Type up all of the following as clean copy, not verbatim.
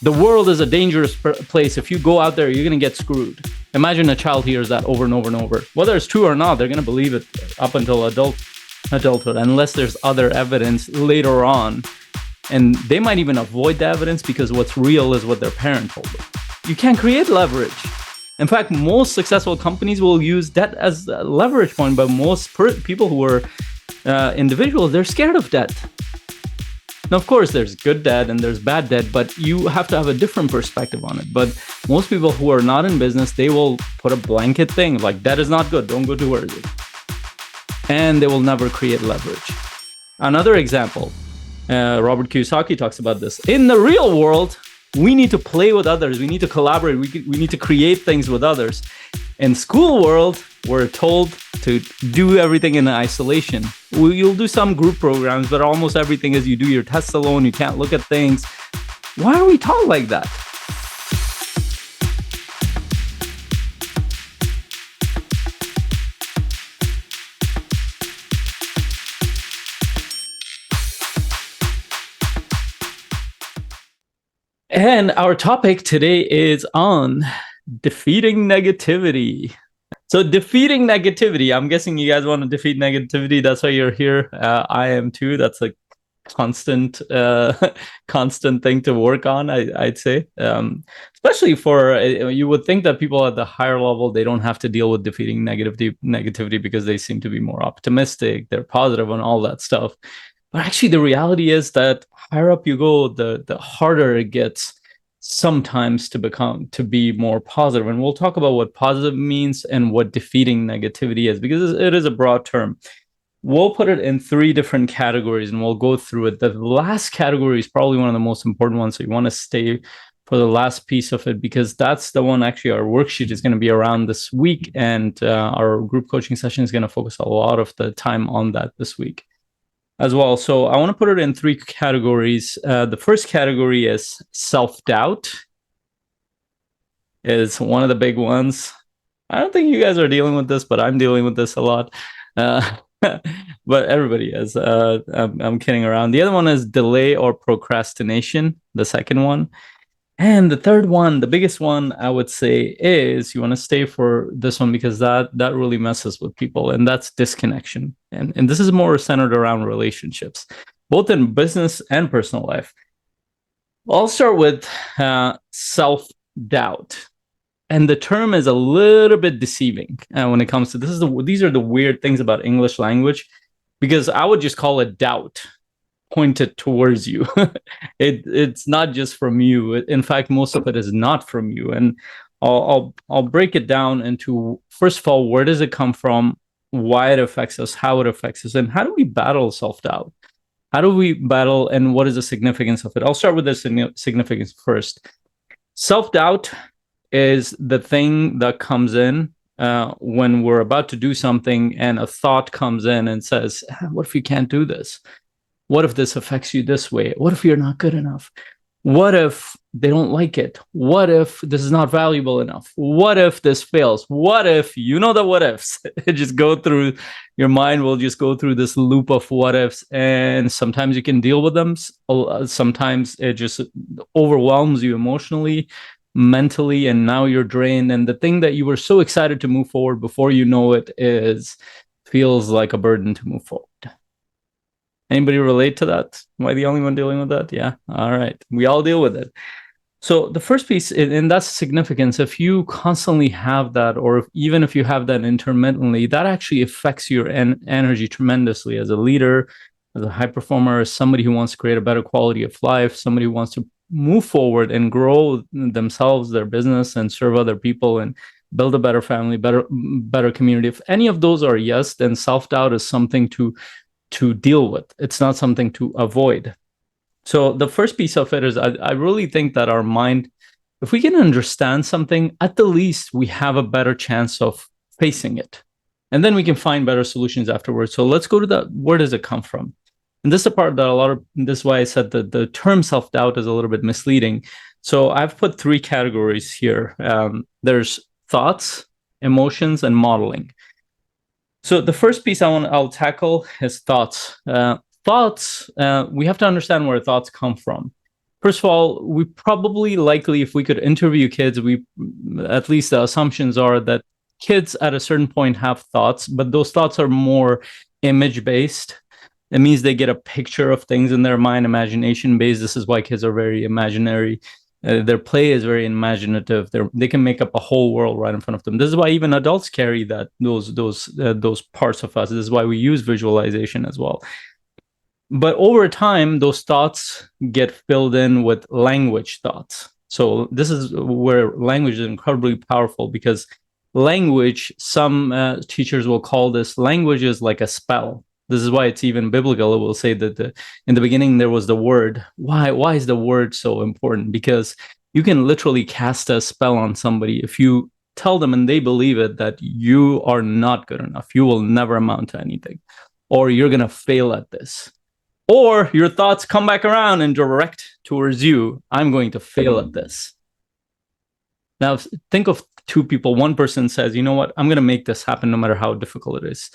The world is a dangerous place. If you go out there, you're going to get screwed. Imagine a child hears that over and over and over. Whether it's true or not, they're going to believe it up until adulthood, unless there's other evidence later on. And they might even avoid the evidence because what's real is what their parent told them. You can't create leverage. In fact, most successful companies will use debt as a leverage point, but most people who are individuals, they're scared of debt. Now, of course, there's good debt and there's bad debt, but you have to have a different perspective on it. But most people who are not in business, they will put a blanket thing like debt is not good, don't go towards it. And they will never create leverage. Another example, Robert Kiyosaki talks about this. In the real world, we need to play with others. We need to collaborate. We need to create things with others. In school world, we're told to do everything in isolation. You'll do some group programs, but almost everything is you do your tests alone. You can't look at things. Why are we taught like that? And our topic today is on defeating negativity. So defeating negativity, I'm guessing you guys want to defeat negativity. That's why you're here. I am too. That's a constant thing to work on, I'd say. Especially for, you would think that people at the higher level, they don't have to deal with defeating negativity because they seem to be more optimistic. They're positive and all that stuff. But actually, the reality is that higher up you go, the harder it gets sometimes to be more positive. And we'll talk about what positive means and what defeating negativity is, because it is a broad term. We'll put it in 3 different categories and we'll go through it. The last category is probably one of the most important ones. So you want to stay for the last piece of it, because that's the one actually our worksheet is going to be around this week. And our group coaching session is going to focus a lot of the time on that this week as well. So I want to put it in 3 categories. The first category is self-doubt. Is one of the big ones. I don't think you guys are dealing with this, but I'm dealing with this a lot. But everybody is. I'm kidding around. The other one is delay or procrastination, the second one. And the third one, the biggest one, I would say, is you want to stay for this one because that really messes with people, and that's disconnection. And this is more centered around relationships, both in business and personal life. I'll start with self-doubt. And the term is a little bit deceiving when it comes to this. These are the weird things about English language, because I would just call it doubt pointed towards you. It's not just from you. In fact, most of it is not from you. And I'll break it down into, first of all, where does it come from, why it affects us, how it affects us, and how do we battle self-doubt? How do we battle, and what is the significance of it? I'll start with the significance first. Self-doubt is the thing that comes in when we're about to do something and a thought comes in and says, what if you can't do this? What if this affects you this way? What if you're not good enough? What if they don't like it? What if this is not valuable enough? What if this fails? What if, you know, the what ifs? Just go through, your mind will just go through this loop of what ifs. And sometimes you can deal with them. Sometimes it just overwhelms you emotionally, mentally, and now you're drained. And the thing that you were so excited to move forward, before you know it, feels like a burden to move forward. Anybody relate to that? Am I the only one dealing with that? Yeah. All right. We all deal with it. So the first piece, and that's significance. If you constantly have that, or even if you have that intermittently, that actually affects your energy tremendously as a leader, as a high performer, as somebody who wants to create a better quality of life, somebody who wants to move forward and grow themselves, their business, and serve other people and build a better family, better community. If any of those are yes, then self-doubt is something to deal with. It's not something to avoid. So the first piece of it is I really think that our mind, if we can understand something, at the least we have a better chance of facing it. And then we can find better solutions afterwards. So let's go to that. Where does it come from? And this is the part that this is why I said that the term self-doubt is a little bit misleading. So I've put 3 categories here. There's thoughts, emotions, and modeling. So the first piece I'll tackle is thoughts. Thoughts, we have to understand where thoughts come from. First of all, we probably likely, if we could interview kids, we at least the assumptions are that kids at a certain point have thoughts, but those thoughts are more image based. It means they get a picture of things in their mind, imagination based. This is why kids are very imaginary. Their play is very imaginative. They can make up a whole world right in front of them. This is why even adults carry those parts of us. This is why we use visualization as well. But over time, those thoughts get filled in with language thoughts. So this is where language is incredibly powerful, because language, some teachers will call this, language is like a spell. This is why it's even biblical. It will say that in the beginning there was the word. Why is the word so important? Because you can literally cast a spell on somebody if you tell them and they believe it, that you are not good enough. You will never amount to anything, or you're going to fail at this. Or your thoughts come back around and direct towards you. I'm going to fail at this. Now, think of two people. One person says, you know what, I'm going to make this happen no matter how difficult it is.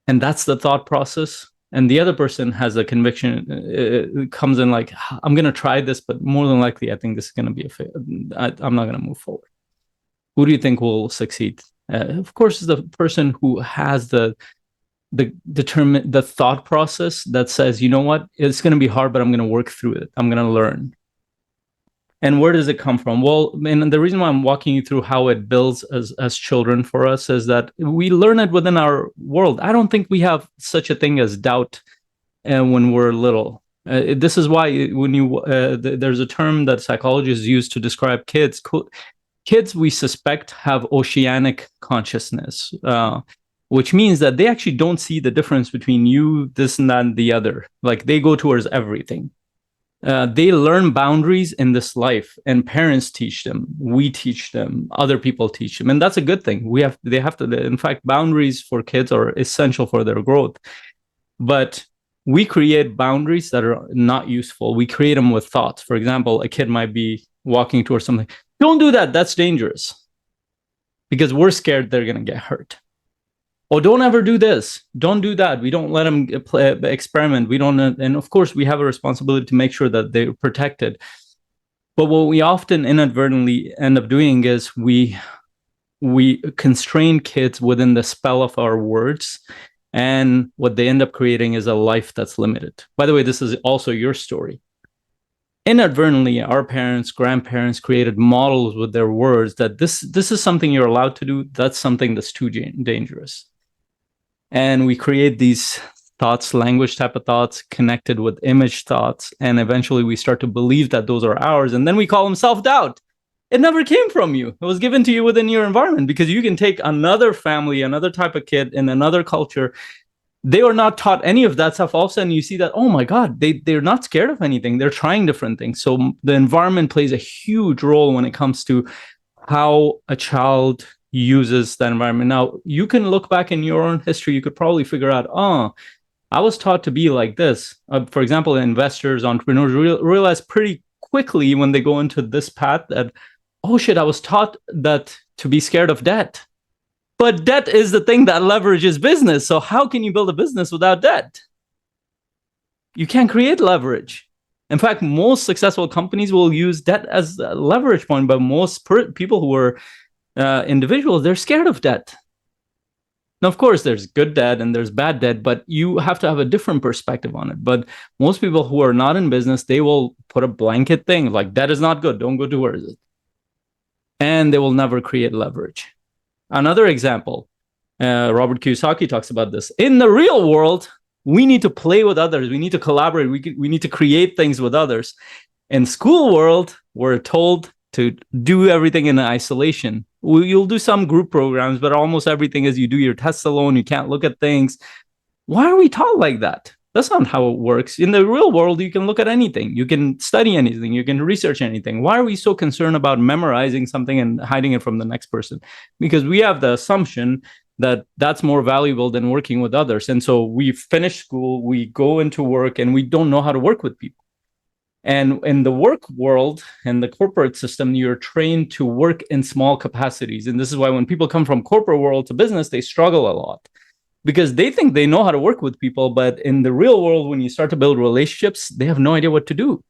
And that's the thought process. And the other person has a conviction. It comes in like, I'm going to try this, but more than likely, I think this is going to be a fail. I'm not going to move forward. Who do you think will succeed? Of course, it's the person who has the thought process that says, you know what, it's going to be hard, but I'm going to work through it. I'm going to learn. And where does it come from? Well, and the reason why I'm walking you through how it builds as children for us is that we learn it within our world. I don't think we have such a thing as doubt when we're little. This is why when there's a term that psychologists use to describe kids. Kids, we suspect, have oceanic consciousness. Which means that they actually don't see the difference between you, this and that, and the other. Like, they go towards everything. They learn boundaries in this life, and parents teach them. We teach them. Other people teach them, and that's a good thing. They have to. In fact, boundaries for kids are essential for their growth. But we create boundaries that are not useful. We create them with thoughts. For example, a kid might be walking towards something. Don't do that. That's dangerous. Because we're scared they're going to get hurt. Oh, don't ever do this. Don't do that. We don't let them experiment. We don't, and of course, we have a responsibility to make sure that they're protected. But what we often inadvertently end up doing is we constrain kids within the spell of our words, and what they end up creating is a life that's limited. By the way, this is also your story. Inadvertently, our parents, grandparents created models with their words that this is something you're allowed to do. That's something that's too dangerous. And we create these thoughts, language type of thoughts, connected with image thoughts. And eventually we start to believe that those are ours. And then we call them self-doubt. It never came from you. It was given to you within your environment, because you can take another family, another type of kid in another culture. They are not taught any of that stuff. All of a sudden you see that, oh my God, they're not scared of anything. They're trying different things. So the environment plays a huge role when it comes to how a child uses that environment. Now, you can look back in your own history. You could probably figure out, I was taught to be like this. For example, investors, entrepreneurs realize pretty quickly when they go into this path that, oh shit, I was taught that to be scared of debt. But debt is the thing that leverages business. So how can you build a business without debt? You can't create leverage. In fact, most successful companies will use debt as a leverage point, but most people who are individuals, they're scared of debt. Now, of course, there's good debt and there's bad debt, but you have to have a different perspective on it. But most people who are not in business, they will put a blanket thing like, debt is not good. Don't go towards it. And they will never create leverage. Another example, Robert Kiyosaki talks about this. In the real world, we need to play with others. We need to collaborate. We need to create things with others. In school world, we're told to do everything in isolation. You'll do some group programs, but almost everything is you do your tests alone. You can't look at things. Why are we taught like that? That's not how it works. In the real world, you can look at anything. You can study anything. You can research anything. Why are we so concerned about memorizing something and hiding it from the next person? Because we have the assumption that that's more valuable than working with others. And so we finish school, we go into work, and we don't know how to work with people. And in the work world and the corporate system, you're trained to work in small capacities. And this is why when people come from corporate world to business, they struggle a lot because they think they know how to work with people. But in the real world, when you start to build relationships, they have no idea what to do.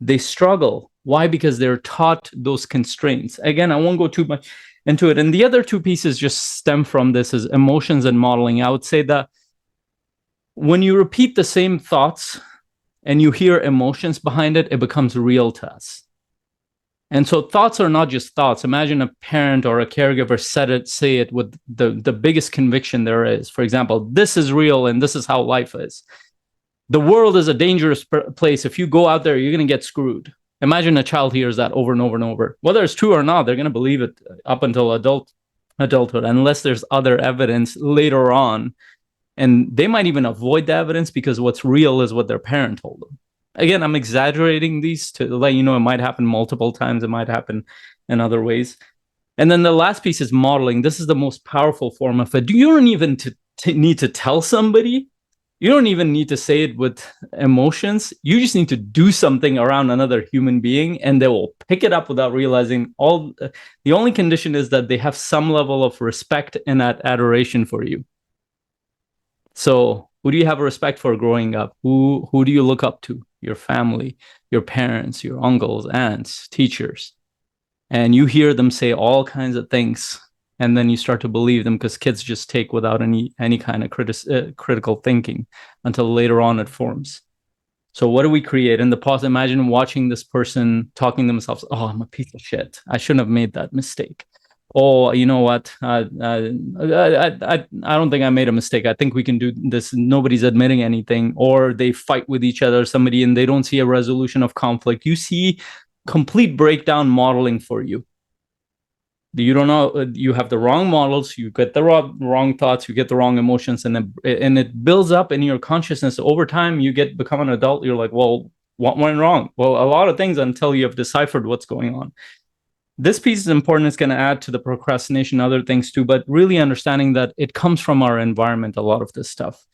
they struggle. Why? Because they're taught those constraints. Again, I won't go too much into it. And the other two pieces just stem from this is emotions and modeling. I would say that when you repeat the same thoughts and you hear emotions behind it, it becomes real to us. And so thoughts are not just thoughts. Imagine a parent or a caregiver say it with the biggest conviction there is. For example, this is real and this is how life is. The world is a dangerous place. If you go out there, you're going to get screwed. Imagine a child hears that over and over and over. Whether it's true or not, they're going to believe it up until adulthood, unless there's other evidence later on. And they might even avoid the evidence because what's real is what their parent told them. Again, I'm exaggerating these to let you know it might happen multiple times. It might happen in other ways. And then the last piece is modeling. This is the most powerful form of it. You don't even need to tell somebody. You don't even need to say it with emotions. You just need to do something around another human being and they will pick it up without realizing the only condition is that they have some level of respect and adoration for you. So who do you have a respect for growing up? Who do you look up to? Your family, your parents, your uncles, aunts, teachers. And you hear them say all kinds of things. And then you start to believe them because kids just take without any kind of critical thinking until later on it forms. So what do we create? In the pause, imagine watching this person talking to themselves, oh, I'm a piece of shit. I shouldn't have made that mistake. Oh, you know what? I don't think I made a mistake. I think we can do this. Nobody's admitting anything. Or they fight with each other, somebody, and they don't see a resolution of conflict. You see complete breakdown modeling for you. You don't know, you have the wrong models, you get the wrong thoughts, you get the wrong emotions, and it builds up in your consciousness. Over time, you become an adult. You're like, well, what went wrong? Well, a lot of things until you have deciphered what's going on. This piece is important. It's going to add to the procrastination, other things too, but really understanding that it comes from our environment, a lot of this stuff.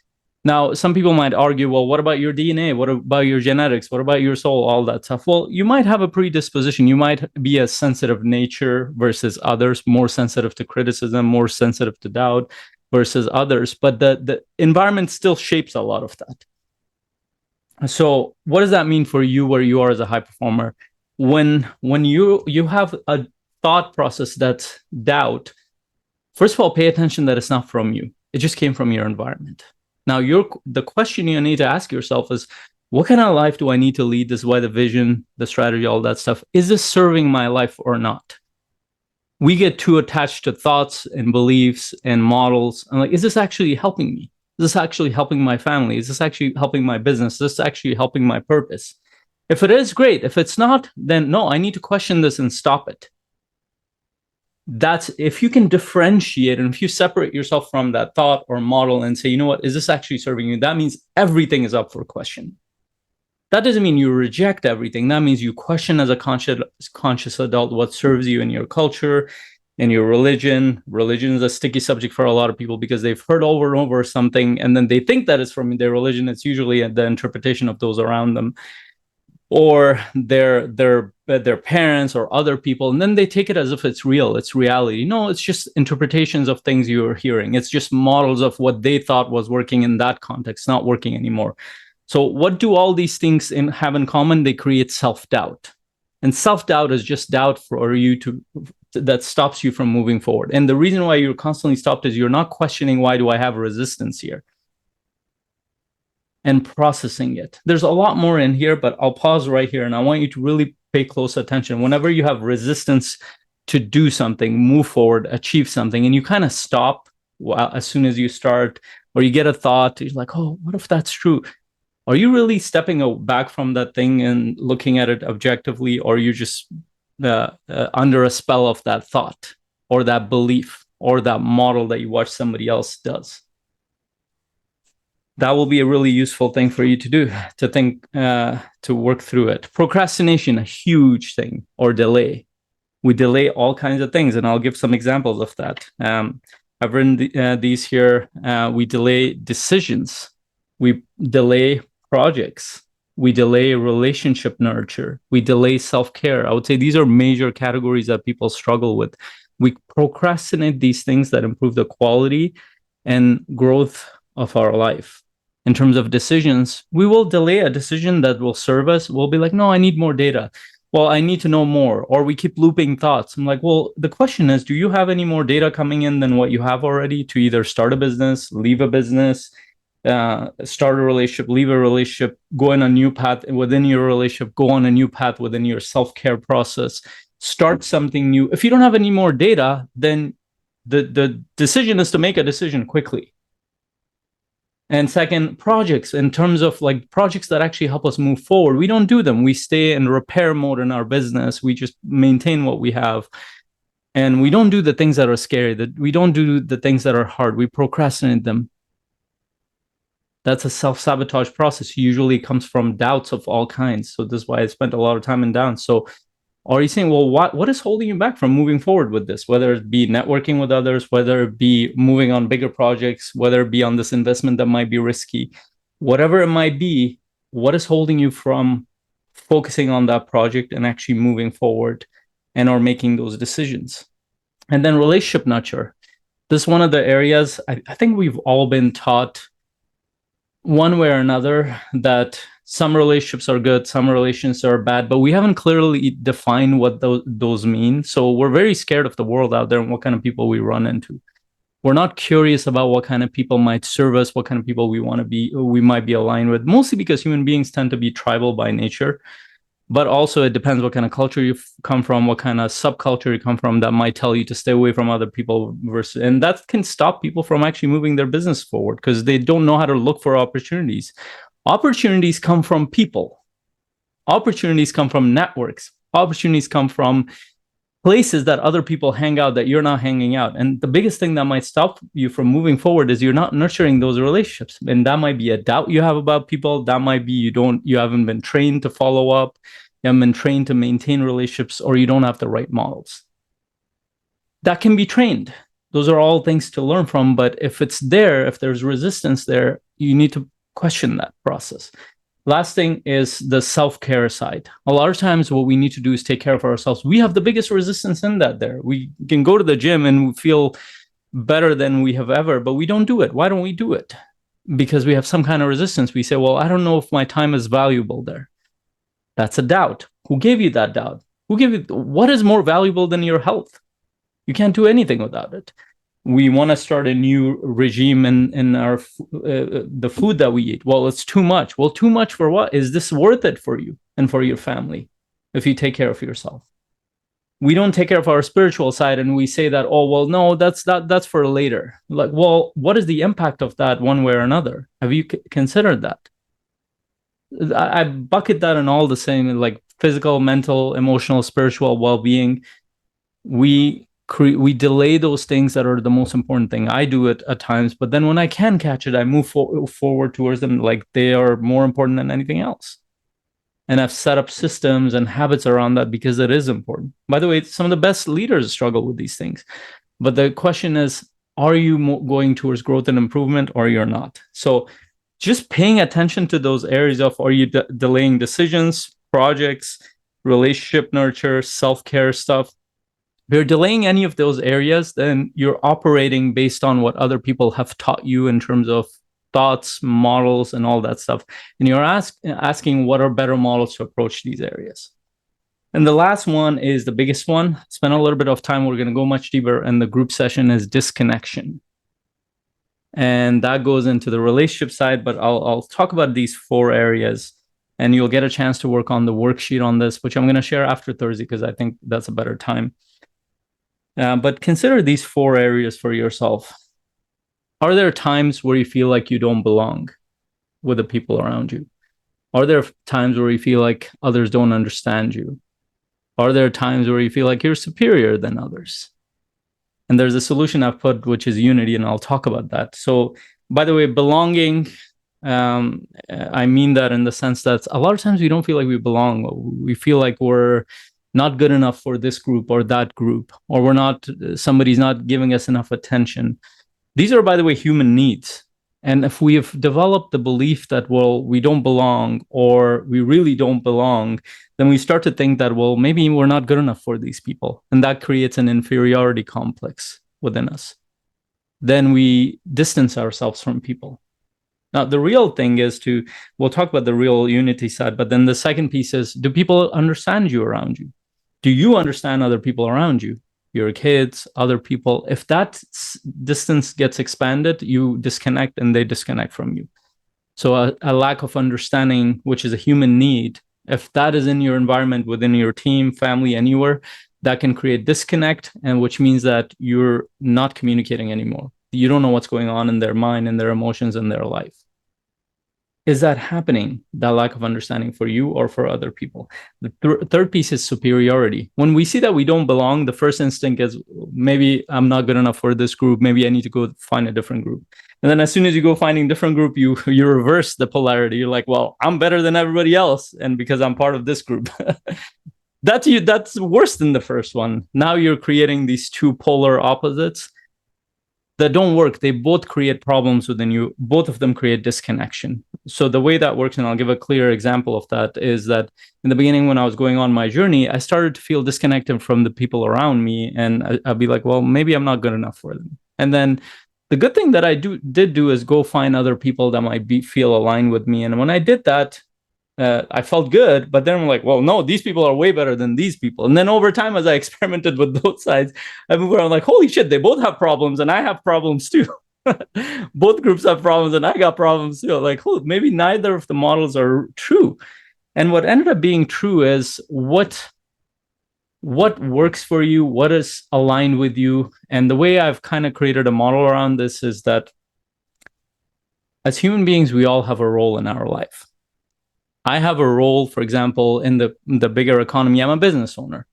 Now, some people might argue, well, what about your DNA? What about your genetics? What about your soul? All that stuff. Well, you might have a predisposition. You might be a sensitive nature versus others, more sensitive to criticism, more sensitive to doubt versus others. But the environment still shapes a lot of that. So what does that mean for you where you are as a high performer? When you have a thought process that's doubt, first of all, pay attention that it's not from you. It just came from your environment. Now, the question you need to ask yourself is, what kind of life do I need to lead? This is why the vision, the strategy, all that stuff. Is this serving my life or not? We get too attached to thoughts and beliefs and models. I'm like, is this actually helping me? Is this actually helping my family? Is this actually helping my business? Is this actually helping my purpose? If it is, great. If it's not, then no, I need to question this and stop it. That's if you can differentiate and if you separate yourself from that thought or model and say, you know what, is this actually serving you? That means everything is up for question. That doesn't mean you reject everything. That means you question as a conscious adult what serves you in your culture, in your religion. Religion is a sticky subject for a lot of people because they've heard over and over something and then they think that it's from their religion. It's usually the interpretation of those around them or their parents or other people, and then they take it as if it's real, it's reality. No, it's just interpretations of things you're hearing. It's just models of what they thought was working in that context, not working anymore. So what do all these things have in common? They create self-doubt. And self-doubt is just doubt for you that stops you from moving forward. And the reason why you're constantly stopped is you're not questioning, why do I have resistance here? And processing it. There's a lot more in here, but I'll pause right here and I want you to really pay close attention. Whenever you have resistance to do something, move forward, achieve something, and you kind of stop as soon as you start, or you get a thought, you're like, oh, what if that's true? Are you really stepping back from that thing and looking at it objectively, or you're just under a spell of that thought or that belief or that model that you watch somebody else does? That will be a really useful thing for you to do, to think, to work through it. Procrastination, a huge thing, or delay. We delay all kinds of things, and I'll give some examples of that. I've written these here. We delay decisions. We delay projects. We delay relationship nurture. We delay self-care. I would say these are major categories that people struggle with. We procrastinate these things that improve the quality and growth of our life. in terms of decisions, we will delay a decision that will serve us. We'll be like, no, I need more data. Well, I need to know more. Or we keep looping thoughts. I'm like, well, the question is, do you have any more data coming in than what you have already to either start a business, leave a business, start a relationship, leave a relationship, go on a new path within your relationship, go on a new path within your self-care process, start something new? If you don't have any more data, then the decision is to make a decision quickly. And second, projects, in terms of like projects that actually help us move forward, we don't do them. We stay in repair mode in our business. We just maintain what we have. And we don't do the things that are scary, that we don't do the things that are hard. We procrastinate them. That's a self-sabotage process. Usually comes from doubts of all kinds. So this is why I spent a lot of time in doubt. So are you saying, well, what is holding you back from moving forward with this? Whether it be networking with others, whether it be moving on bigger projects, whether it be on this investment that might be risky, whatever it might be, what is holding you from focusing on that project and actually moving forward and or making those decisions? And then relationship nurture. This is one of the areas I think we've all been taught one way or another that some relationships are good, some relationships are bad, but we haven't clearly defined what those mean. So we're very scared of the world out there and what kind of people we run into. We're not curious about what kind of people might serve us, what kind of people we might be aligned with, mostly because human beings tend to be tribal by nature. But also it depends what kind of culture you come from, what kind of subculture you come from that might tell you to stay away from other people versus, and that can stop people from actually moving their business forward because they don't know how to look for opportunities. Opportunities come from people. Opportunities come from networks. Opportunities come from places that other people hang out that you're not hanging out. And the biggest thing that might stop you from moving forward is you're not nurturing those relationships. And that might be a doubt you have about people. That might be you haven't been trained to follow up. You haven't been trained to maintain relationships, or you don't have the right models. That can be trained. Those are all things to learn from. But if it's there, if there's resistance there, you need to question that process. Last thing is the self-care side. A lot of times what we need to do is take care of ourselves. We have the biggest resistance in that there. We can go to the gym and feel better than we have ever, but we don't do it. Why don't we do it? Because we have some kind of resistance. We say, well, I don't know if my time is valuable there. That's a doubt. Who gave you that doubt? Who gave you, what is more valuable than your health? You can't do anything without it. We want to start a new regime in our the food that we eat. Well, it's too much. Well, too much for what? Is this worth it for you and for your family if you take care of yourself? We don't take care of our spiritual side and we say that, oh, well, no, that's for later. Like, well, what is the impact of that one way or another? Have you considered that? I bucket that in all the same, like physical, mental, emotional, spiritual well-being. We delay those things that are the most important thing. I do it at times, but then when I can catch it, I move forward towards them like they are more important than anything else. And I've set up systems and habits around that because it is important. By the way, some of the best leaders struggle with these things. But the question is, are you going towards growth and improvement or you're not? So just paying attention to those areas of, are you delaying decisions, projects, relationship nurture, self-care stuff? If you're delaying any of those areas, then you're operating based on what other people have taught you in terms of thoughts, models, and all that stuff. And you're asking what are better models to approach these areas. And the last one is the biggest one. Spend a little bit of time. We're going to go much deeper. And the group session is disconnection. And that goes into the relationship side, but I'll talk about these 4 areas. And you'll get a chance to work on the worksheet on this, which I'm going to share after Thursday because I think that's a better time. But consider these 4 areas for yourself. Are there times where you feel like you don't belong with the people around you? Are there times where you feel like others don't understand you? Are there times where you feel like you're superior than others? And there's a solution I've put, which is unity, and I'll talk about that. So, by the way, belonging, I mean that in the sense that a lot of times we don't feel like we belong. We feel like we're not good enough for this group or that group, or somebody's not giving us enough attention. These are, by the way, human needs. And if we have developed the belief that, well, we don't belong or we really don't belong, then we start to think that, well, maybe we're not good enough for these people. And that creates an inferiority complex within us. Then we distance ourselves from people. Now, the real thing is we'll talk about the real unity side, but then the second piece is, do people understand you around you? Do you understand other people around you? Your kids, other people. If that distance gets expanded, you disconnect and they disconnect from you. So a lack of understanding, which is a human need, if that is in your environment, within your team, family, anywhere, that can create disconnect, and which means that you're not communicating anymore. You don't know what's going on in their mind and their emotions in their life. Is that happening, that lack of understanding, for you or for other people? The third piece is superiority. When we see that we don't belong, the first instinct is, maybe I'm not good enough for this group. Maybe I need to go find a different group. And then as soon as you go finding a different group, you reverse the polarity. You're like, well, I'm better than everybody else, and because I'm part of this group. That's worse than the first one. Now you're creating these two polar opposites that don't work. They both create problems within you. Both of them create disconnection. So the way that works, and I'll give a clear example of that, is that in the beginning, when I was going on my journey, I started to feel disconnected from the people around me, and I'd be like, well, maybe I'm not good enough for them. And then the good thing that I did do is go find other people that might feel aligned with me. And when I did that, I felt good, but then I'm like, well, no, these people are way better than these people. And then over time, as I experimented with both sides, I moved around like, holy shit, they both have problems and I have problems too. Both groups have problems and I got problems too. Like, oh, maybe neither of the models are true. And what ended up being true is what works for you, what is aligned with you. And the way I've kind of created a model around this is that as human beings, we all have a role in our life. I have a role, for example, in the bigger economy. I'm a business owner.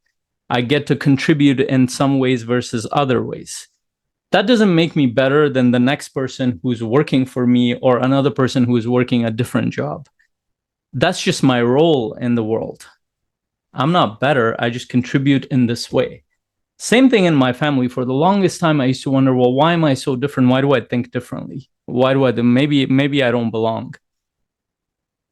I get to contribute in some ways versus other ways. That doesn't make me better than the next person who's working for me or another person who is working a different job. That's just my role in the world. I'm not better. I just contribute in this way. Same thing in my family. For the longest time, I used to wonder, well, why am I so different? Why do I think differently? Why do I do? Maybe I don't belong.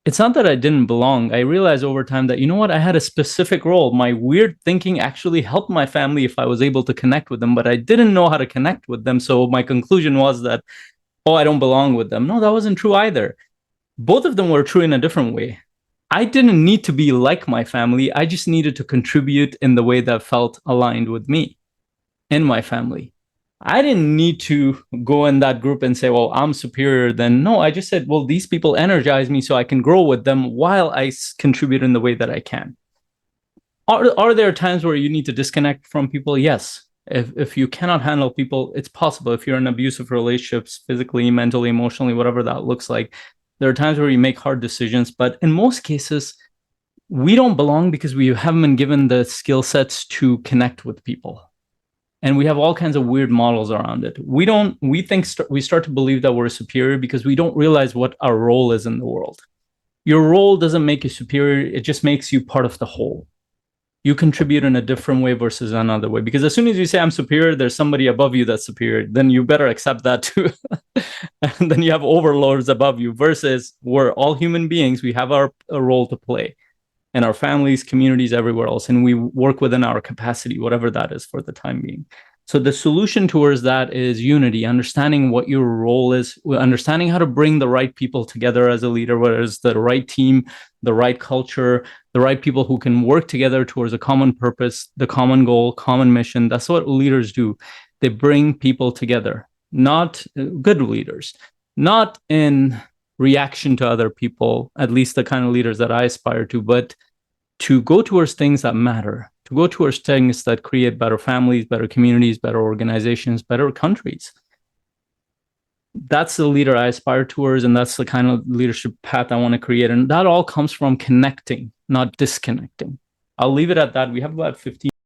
It's not that I didn't belong. I realized over time that, you know what, I had a specific role. My weird thinking actually helped my family if I was able to connect with them, but I didn't know how to connect with them. So my conclusion was that, oh, I don't belong with them. No, that wasn't true either. Both of them were true in a different way. I didn't need to be like my family. I just needed to contribute in the way that felt aligned with me and my family. I didn't need to go in that group and say, well, I'm superior than. No, I just said, well, these people energize me so I can grow with them while I contribute in the way that I can. Are there times where you need to disconnect from people? Yes. If you cannot handle people, it's possible. If you're in abusive relationships, physically, mentally, emotionally, whatever that looks like, there are times where you make hard decisions. But in most cases, we don't belong because we haven't been given the skill sets to connect with people. And we have all kinds of weird models around it. We start to believe that we're superior because we don't realize what our role is in the world. Your role doesn't make you superior. It just makes you part of the whole. You contribute in a different way versus another way. Because as soon as you say I'm superior, there's somebody above you that's superior. Then you better accept that too. And then you have overlords above you versus we're all human beings. We have a role to play. And our families, communities, everywhere else. And we work within our capacity, whatever that is for the time being. So the solution towards that is unity, understanding what your role is, understanding how to bring the right people together as a leader, whether it's the right team, the right culture, the right people who can work together towards a common purpose, the common goal, common mission. That's what leaders do. They bring people together, not good leaders, not in reaction to other people, at least the kind of leaders that I aspire to, but to go towards things that matter, to go towards things that create better families, better communities, better organizations, better countries. That's the leader I aspire towards, and that's the kind of leadership path I want to create. And that all comes from connecting, not disconnecting. I'll leave it at that. We have about 15